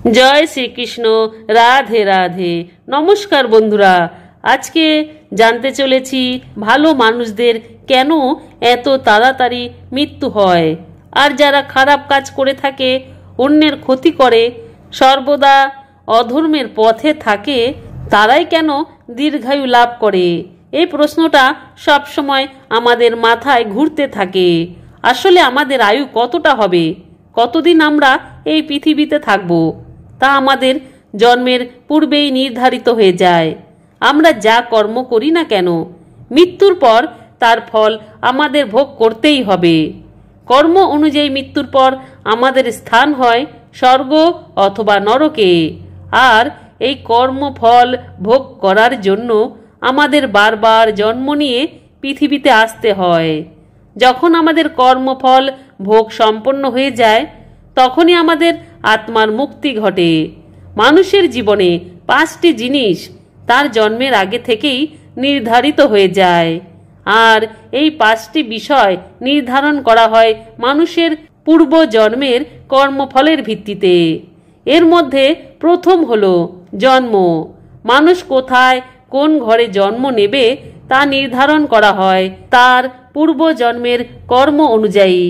জয় শ্রীকৃষ্ণ। রাধে রাধে। নমস্কার বন্ধুরা, আজকে জানতে চলেছি ভালো মানুষদের কেন এত তাড়াতাড়ি মৃত্যু হয়, আর যারা খারাপ কাজ করে থাকে, অন্যের ক্ষতি করে, সর্বদা অধর্মের পথে থাকে, তারাই কেন দীর্ঘায়ু লাভ করে। এই প্রশ্নটা সবসময় আমাদের মাথায় ঘুরতে থাকে। আসলে আমাদের আয়ু কতটা হবে, কতদিন আমরা এই পৃথিবীতে থাকব, তা আমাদের জন্মের পূর্বেই নির্ধারিত হয়ে যায়। আমরা যা কর্ম করি না কেন, মৃত্যুর পর তার ফল আমাদের ভোগ করতেই হবে। কর্ম অনুযায়ী মৃত্যুর পর আমাদের স্থান হয় স্বর্গ অথবা নরকে। আর এই কর্মফল ভোগ করার জন্য আমাদের বারবার জন্ম নিয়ে পৃথিবীতে আসতে হয়। যখন আমাদের কর্মফল ভোগ সম্পন্ন হয়ে যায়, তখনই আমাদের আত্মার মুক্তি ঘটে। মানুষের জীবনে 5টি জিনিস তার জন্মের আগে থেকেই নির্ধারিত হয়ে যায়, আর এই 5টি বিষয় নির্ধারণ করা হয় মানুষের পূর্ব জন্মের কর্মফলের ভিত্তিতে। এর মধ্যে প্রথম হলো জন্ম। মানুষ কোথায় কোন ঘরে জন্ম নেবে তা নির্ধারণ করা হয় তার পূর্ব জন্মের কর্ম অনুযায়ী।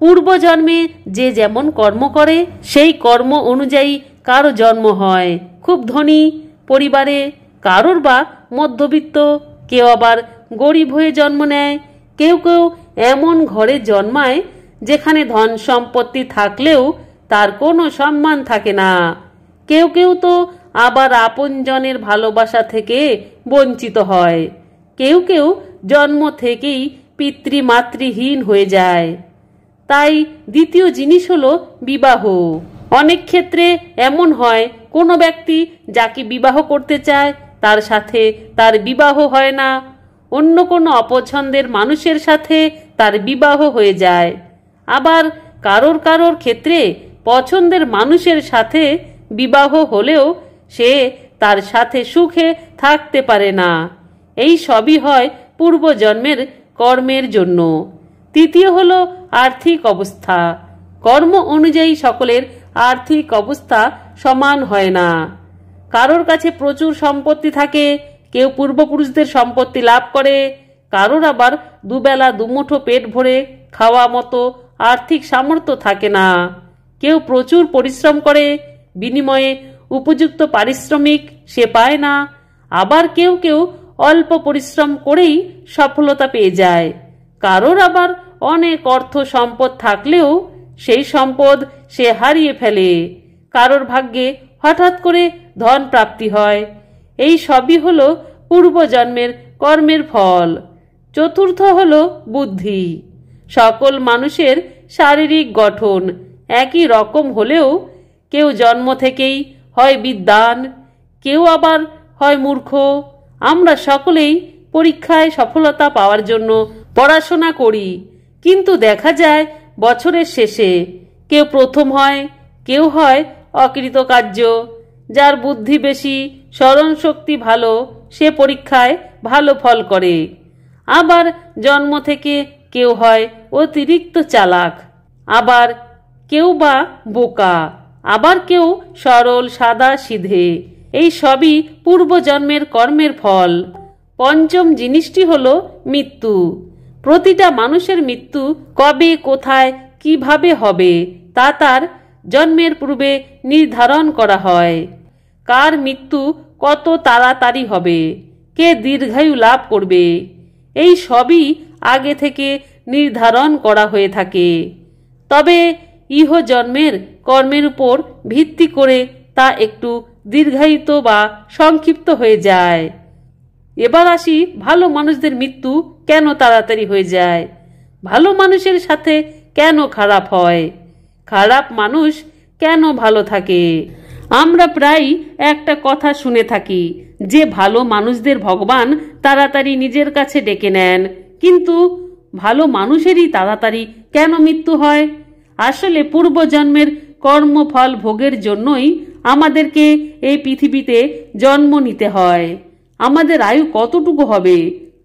পূর্বজন্মে যে যেমন কর্ম করে, সেই কর্ম অনুযায়ী কারো জন্ম হয় খুব ধনী পরিবারে, কারোর বা মধ্যবিত্ত, কেউ আবার গরিব হয়ে জন্ম নেয়। কেউ কেউ এমন ঘরে জন্মায় যেখানে ধন সম্পত্তি থাকলেও তার কোনো সম্মান থাকে না। কেউ কেউ তো আবার আপনজনের ভালোবাসা থেকে বঞ্চিত হয়। কেউ কেউ জন্ম থেকেই পিতৃমাতৃহীন হয়ে যায়। তাই দ্বিতীয় জিনিস হলো বিবাহ। অনেক ক্ষেত্রে এমন হয়, কোনো ব্যক্তি যাকে বিবাহ করতে চায় তার সাথে তার বিবাহ হয় না, অন্য কোনো অপছন্দের মানুষের সাথে তার বিবাহ হয়ে যায়। আবার কারোর কারোর ক্ষেত্রে পছন্দের মানুষের সাথে বিবাহ হলেও সে তার সাথে সুখে থাকতে পারে না। এই সবই হয় পূর্বজন্মের কর্মের জন্য। তৃতীয় হলো আর্থিক অবস্থা। কর্ম অনুযায়ী সকলের আর্থিক অবস্থা সমান হয় না। কারোর কাছে প্রচুর সম্পত্তি থাকে, কেউ পূর্বপুরুষদের সম্পত্তি লাভ করে, কারোর আবার দুবেলা দুমুঠো পেট ভরে খাওয়া মতো আর্থিক সামর্থ্য থাকে না। কেউ প্রচুর পরিশ্রম করে, বিনিময়ে উপযুক্ত পারিশ্রমিক সে পায় না। আবার কেউ কেউ অল্প পরিশ্রম করেই সফলতা পেয়ে যায়। কারোর আবার অনেক অর্থ সম্পদ থাকলেও সেই সম্পদ সে হারিয়ে ফেলে। কারোর ভাগ্যে হঠাৎ করে ধন প্রাপ্তি হয়। এই সবই হলো পূর্বজন্মের কর্মের ফল। চতুর্থ হলো বুদ্ধি। সকল মানুষের শারীরিক গঠন একই রকম হলেও কেউ জন্ম থেকেই হয় বিদ্বান, কেউ আবার হয় মূর্খ। আমরা সকলেই পরীক্ষায় সফলতা পাওয়ার জন্য পড়াশোনা করি, কিন্তু দেখা যায় বছরের শেষে কেউ প্রথম হয়, কেউ হয় অকৃতকার্য। যার বুদ্ধি বেশি, স্মরণ শক্তি ভালো, সে পরীক্ষায় ভালো ফল করে। আবার জন্ম থেকে কেউ হয় অতিরিক্ত চালাক, আবার কেউ বা বোকা, আবার কেউ সরল সাদা সিধে। এই সবই পূর্বজন্মের কর্মের ফল। পঞ্চম জিনিসটি হলো মৃত্যু। প্রতিটা মানুষের মৃত্যু কবে, কোথায়, কিভাবে হবে তা তার জন্মের পূর্বে নির্ধারণ করা হয়। কার মৃত্যু কত তাড়াতাড়ি হবে, কে দীর্ঘায়ু লাভ করবে, এই সবই আগে থেকে নির্ধারণ করা হয়ে থাকে। তবে ইহজন্মের কর্মের উপর ভিত্তি করে তা একটু দীর্ঘায়িত বা সংক্ষিপ্ত হয়ে যায়। এবার আসি ভালো মানুষদের মৃত্যু কেন তাড়াতাড়ি হয়ে যায়। ভালো মানুষের সাথে কেন খারাপ হয়, খারাপ মানুষ কেন ভালো থাকে। আমরা প্রায় একটা কথা শুনে থাকি যে ভালো মানুষদের ভগবান তাড়াতাড়ি নিজের কাছে ডেকে নেন, কিন্তু ভালো মানুষেরই তাড়াতাড়ি কেন মৃত্যু হয়। আসলে পূর্বজন্মের কর্মফল ভোগের জন্যই আমাদেরকে এই পৃথিবীতে জন্ম নিতে হয়। আমাদের আয়ু কতটুকু হবে,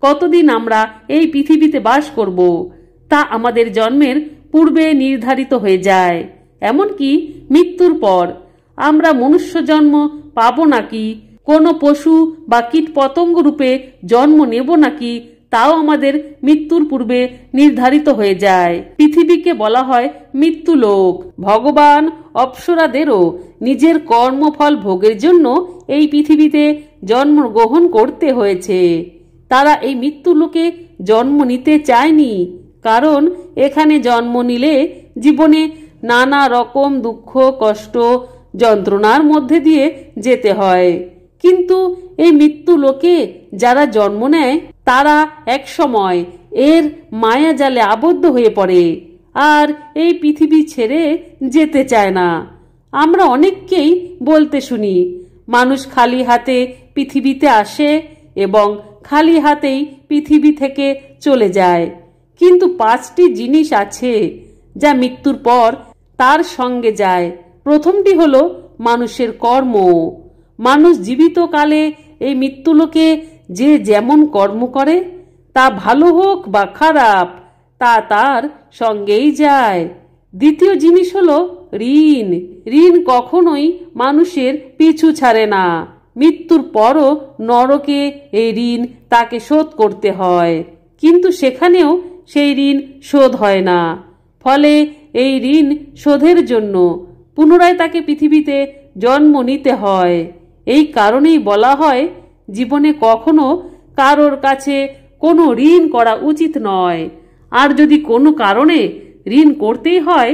কতদিন আমরা এই পৃথিবীতে বাস করব, তা আমাদের জন্মের পূর্বে নির্ধারিত হয়ে যায়। এমনকি মৃত্যুর পর আমরা মনুষ্য জন্ম পাবো নাকি, কোনো পশু বা কীট পতঙ্গ রূপে জন্ম নেব নাকি, তাও আমাদের মৃত্যুর পূর্বে নির্ধারিত হয়ে যায়। পৃথিবীকে বলা হয় মৃত্যুলোক। ভগবান অপ্সরাদেরও নিজের কর্মফল ভোগের জন্য এই পৃথিবীতে জন্মগ্রহণ করতে হয়েছে। তারা এই মৃত্যুলোকে জন্ম নিতে চায়নি, কারণ এখানে জন্ম নিলে জীবনে নানা রকম দুঃখ, কষ্ট, যন্ত্রণার মধ্যে দিয়ে যেতে হয়। কিন্তু এই মৃত্যু লোকে যারা জন্ম নেয় তারা এক সময় এর মায়াজালে আবদ্ধ হয়ে পড়ে আর এই পৃথিবী ছেড়ে যেতে চায় না। আমরা অনেককেই বলতে শুনি, মানুষ খালি হাতে পৃথিবীতে আসে এবং খালি হাতেই পৃথিবী থেকে চলে যায়। কিন্তু 5টি জিনিস আছে যা মৃত্যুর পর তার সঙ্গে যায়। প্রথমটি হলো মানুষের কর্ম। মানুষ জীবিত কালে এই মৃত্যুলোকে যে যেমন কর্ম করে, তা ভালো হোক বা খারাপ, তা তার সঙ্গেই যায়। দ্বিতীয় জিনিস হলো ঋণ। ঋণ কখনোই মানুষের পিছু ছাড়ে না। মৃত্যুর পরও নরকে এই ঋণ তাকে শোধ করতে হয়, কিন্তু সেখানেও সেই ঋণ শোধ হয় না। ফলে এই ঋণ শোধের জন্য পুনরায় তাকে পৃথিবীতে জন্ম নিতে হয়। এই কারণেই বলা হয় জীবনে কখনো কারোর কাছে কোনো ঋণ করা উচিত নয়। আর যদি কোনো কারণে ঋণ করতেই হয়,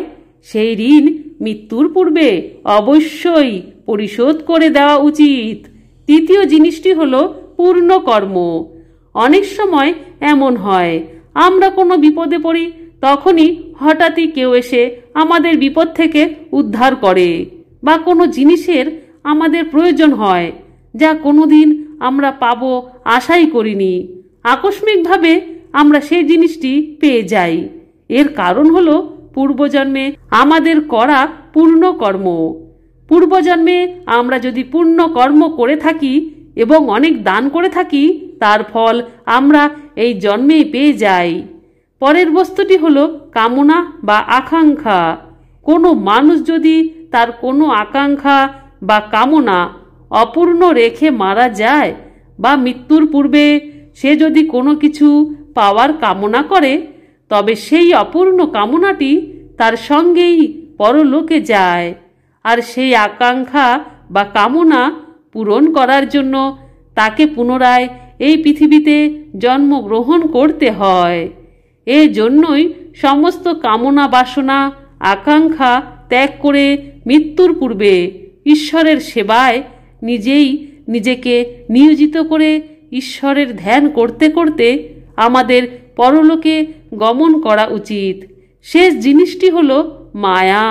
সেই ঋণ মৃত্যুর পূর্বে অবশ্যই পরিশোধ করে দেওয়া উচিত। তৃতীয় জিনিসটি হলো পূর্ণ কর্ম। অনেক সময় এমন হয় আমরা কোনো বিপদে পড়ি, তখনই হঠাৎই কেউ এসে আমাদের বিপদ থেকে উদ্ধার করে, বা কোনো জিনিসের আমাদের প্রয়োজন হয় যা কোনোদিন আমরা পাবো আশাই করিনি। আকস্মিকভাবে আমরা সেই জিনিসটি পেয়ে যাই। এর কারণ হলো পূর্বজন্মে আমাদের করা পূর্ণ কর্ম। পূর্বজন্মে আমরা যদি পূর্ণ কর্ম করে থাকি এবং অনেক দান করে থাকি, তার ফল আমরা এই জন্মেই পেয়ে যাই। পরের বস্তুটি হলো কামনা বা আকাঙ্ক্ষা। কোনো মানুষ যদি তার কোনো আকাঙ্ক্ষা বা কামনা অপূর্ণ রেখে মারা যায়, বা মৃত্যুর পূর্বে সে যদি কোনো কিছু পাওয়ার কামনা করে, তবে সেই অপূর্ণ কামনাটি তার সঙ্গেই পরলোকে যায়। আর সেই আকাঙ্ক্ষা বা কামনা পূরণ করার জন্য তাকে পুনরায় এই পৃথিবীতে জন্মগ্রহণ করতে হয়। এই জন্যই সমস্ত কামনা, বাসনা, আকাঙ্ক্ষা ত্যাগ করে মৃত্যুর পূর্বে ঈশ্বরের সেবায় নিজেকে নিয়োজিত করে ঈশ্বরের ধ্যান করতে করতে আমাদের পরলোকে গমন করা উচিত। শেষ জিনিসটি হলো মায়া।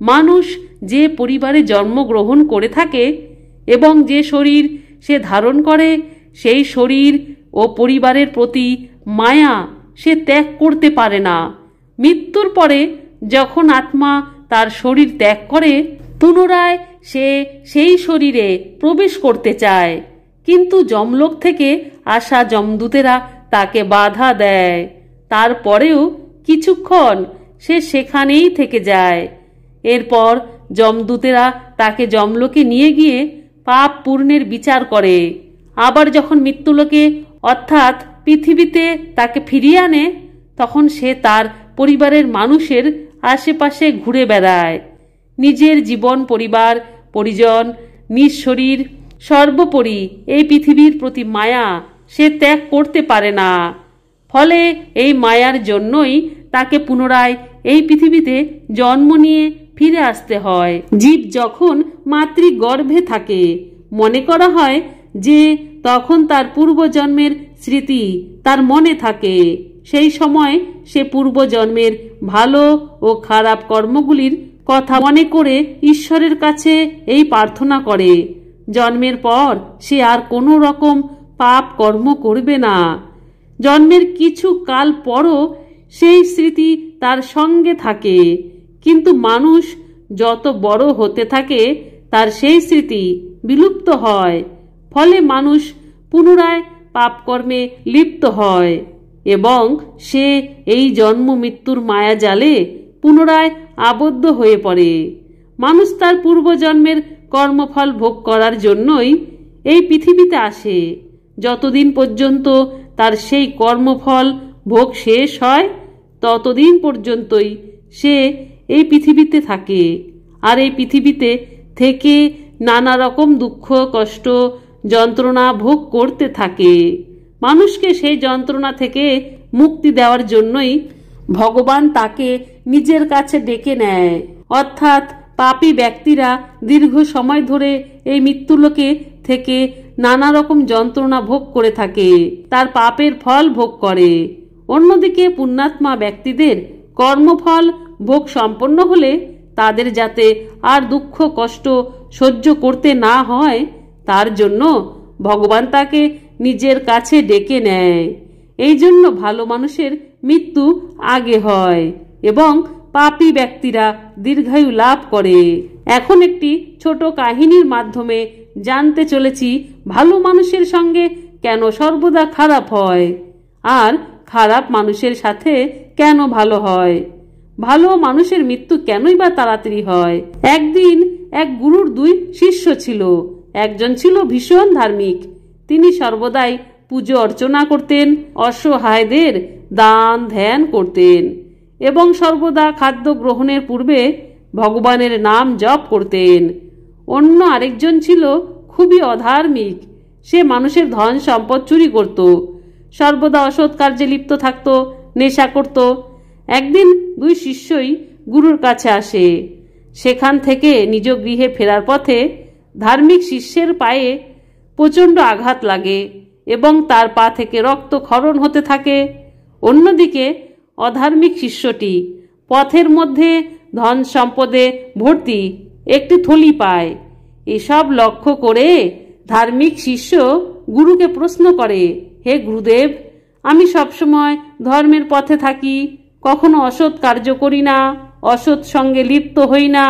মানুষ যে পরিবারে জন্মগ্রহণ করে থাকে এবং যে শরীর সে ধারণ করে, সেই শরীর ও পরিবারের প্রতি মায়া সে ত্যাগ করতে পারে না। মৃত্যুর পরে যখন আত্মা তার শরীর ত্যাগ করে, পুনরায় সে সেই শরীরে প্রবেশ করতে চায়, কিন্তু যমলোক থেকে আসা যমদূতেরা তাকে বাধা দেয়। তারপরেও কিছুক্ষণ সে সেখানেই থেকে যায়। এরপর যমদূতেরা তাকে যমলোকে নিয়ে গিয়ে পাপ পুণ্যের বিচার করে। আবার যখন মৃত্যুলোকে অর্থাৎ পৃথিবীতে তাকে ফিরিয়ে আনে, তখন সে তার পরিবারের মানুষের আশেপাশে ঘুরে বেড়ায়। নিজের জীবন, পরিবার, পরিজন, নিজ শরীর, সর্বোপরি এই পৃথিবীর প্রতি মায়া সে ত্যাগ করতে পারে না। ফলে এই মায়ার জন্যই তাকে পুনরায় এই পৃথিবীতে জন্ম নিয়ে ফিরে আসতে হয়। জীব যখন মাতৃগর্ভে থাকে, মনে করা হয় যে তখন তার পূর্বজন্মের স্মৃতি তার মনে থাকে। সেই সময় সে পূর্বজন্মের ভালো ও খারাপ কর্মগুলির কথা মনে করে ঈশ্বরের কাছে এই প্রার্থনা করে, জন্মের পর সে আর কোনো রকম পাপ কর্ম করবে না। জন্মের কিছু কাল পরও সেই স্মৃতি তার সঙ্গে থাকে, কিন্তু মানুষ যত বড় হতে থাকে তার সেই স্মৃতি বিলুপ্ত হয়। ফলে মানুষ পুনরায় পাপকর্মে লিপ্ত হয় এবং সে এই জন্ম মৃত্যুর মায়াজালে পুনরায় আবদ্ধ হয়ে পড়ে। মানুষ তার পূর্বজন্মের কর্মফল ভোগ করার জন্যই এই পৃথিবীতে আসে। যতদিন পর্যন্ত তার সেই কর্মফল ভোগ শেষ হয় ততদিন পর্যন্তই সে এই পৃথিবীতে থাকে। আর এই পৃথিবীতে থেকে নানা রকম দুঃখ কষ্ট যন্ত্রণা ভোগ করতে থাকে। মানুষকে সেই যন্ত্রণা থেকে মুক্তি দেওয়ার জন্যই ভগবান তাকে নিজের কাছে ডেকে নেয়। অর্থাৎ পাপী ব্যক্তিরা দীর্ঘ সময় ধরে এই মৃত্যুলোকে থেকে নানা রকম যন্ত্রণা ভোগ করে থাকে, তার পাপের ফল ভোগ করে। অন্যদিকে পুণ্যাত্মা ব্যক্তিদের কর্মফল ভোগ সম্পন্ন হলে তাদের যাতে আর দুঃখ কষ্ট সহ্য করতে না হয় তার জন্য ভগবান তাকে নিজের কাছে ডেকে নেয়। এই জন্য ভালো মানুষের মৃত্যু আগে হয় এবং পাপী ব্যক্তিরা দীর্ঘায়ু লাভ করে। এখন একটি ছোট কাহিনীর মাধ্যমে জানতে চলেছি ভালো মানুষের সঙ্গে কেন সর্বদা খারাপ হয় আর খারাপ মানুষের সাথে কেন ভালো হয়। ভালো মানুষের মৃত্যু কেনই বা তাড়াতাড়ি হয়। একদিন এক গুরুর দুই শিষ্য ছিল। একজন ছিল ভীষণ ধার্মিক। তিনি সর্বদাই পুজো অর্চনা করতেন, অসহায়দের দান ধ্যান করতেন এবং সর্বদা খাদ্য গ্রহণের পূর্বে ভগবানের নাম জপ করতেন। অন্য আরেকজন ছিল খুবই অধার্মিক। সে মানুষের ধন সম্পদ চুরি করত, সর্বদা অসৎ কার্যে লিপ্ত থাকত, নেশা করত। একদিন দুই শিষ্যই গুরুর কাছে আসে। সেখান থেকে নিজ গৃহে ফেরার পথে ধার্মিক শিষ্যের পায়ে প্রচণ্ড আঘাত লাগে এবং তার পা থেকে রক্তক্ষরণ হতে থাকে। অন্যদিকে অধার্মিক শিষ্যটি পথের মধ্যে ধন সম্পদে ভর্তি একটি থলি পায়। এসব লক্ষ্য করে ধার্মিক শিষ্য গুরুকে প্রশ্ন করে, হে গুরুদেব, আমি সবসময় ধর্মের পথে থাকি, কখনো অসৎ কার্য করি না, অসৎ সঙ্গে লিপ্ত হই না,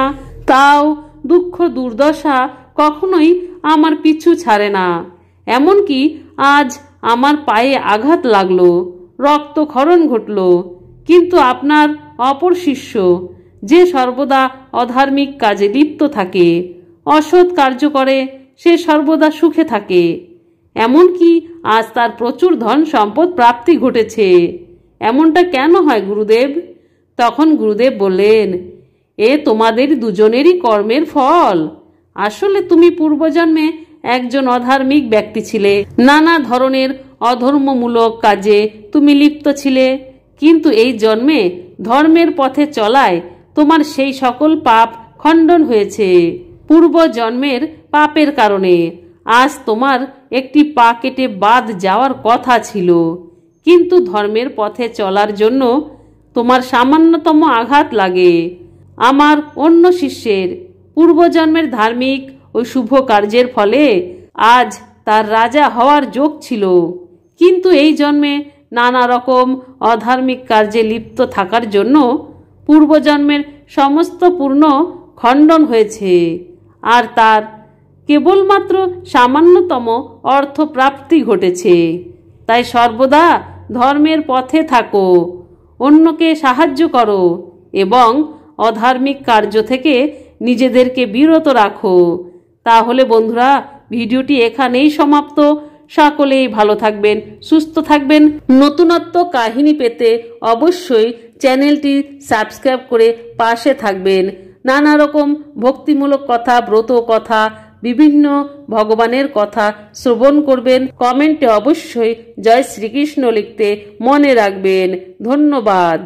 তাও দুঃখ দুর্দশা কখনোই আমার পিছু ছাড়ে না। এমনকি আজ আমার পায়ে আঘাত লাগলো, রক্তক্ষরণ ঘটল, কিন্তু আপনার অপর শিষ্য যে সর্বদা অধার্মিক কাজে লিপ্ত থাকে, অসৎ কার্য করে, সে সর্বদা সুখে থাকে। এমনকি আজ তার প্রচুর ধন সম্পদ প্রাপ্তি ঘটেছে। এমনটা কেন হয় গুরুদেব? তখন গুরুদেব বললেন, এ তোমাদের দুজনেরই কর্মের ফল। আসলে তুমি পূর্বজন্মে একজন অধার্মিক ব্যক্তি ছিলে, নানা ধরনের অধর্মমূলক কাজে তুমি লিপ্ত ছিলে, কিন্তু এই জন্মে ধর্মের পথে চলায় তোমার সেই সকল পাপ খণ্ডন হয়েছে। পূর্ব জন্মের পাপের কারণে আজ তোমার একটি পা কেটে বাদ যাওয়ার কথা ছিল, কিন্তু ধর্মের পথে চলার জন্য তোমার সামান্যতম আঘাত লাগে। আমার অন্য শিষ্যের পূর্বজন্মের ধার্মিক ও শুভ কার্যের ফলে আজ তার রাজা হওয়ার যোগ ছিল, কিন্তু এই জন্মে নানা রকম অধার্মিক কার্যে লিপ্ত থাকার জন্য পূর্বজন্মের সমস্ত পূর্ণ খণ্ডন হয়েছে আর তার কেবলমাত্র সামান্যতম অর্থপ্রাপ্তি ঘটেছে। তাই সর্বদা ধর্মের পথে থাকো, অন্যকে সাহায্য করো এবং অধার্মিক কার্য থেকে নিজেদেরকে বিরত রাখো। তাহলে বন্ধুরা, ভিডিওটি এখানেই সমাপ্ত। সকলেই ভালো থাকবেন, সুস্থ থাকবেন। নতুনত্ব কাহিনী পেতে অবশ্যই চ্যানেলটি সাবস্ক্রাইব করে পাশে থাকবেন। নানা রকম ভক্তিমূলক কথা, ব্রত কথা, বিভিন্ন ভগবানের কথা শ্রবণ করবেন। কমেন্টে অবশ্যই জয় শ্রীকৃষ্ণ লিখতে মনে রাখবেন। ধন্যবাদ।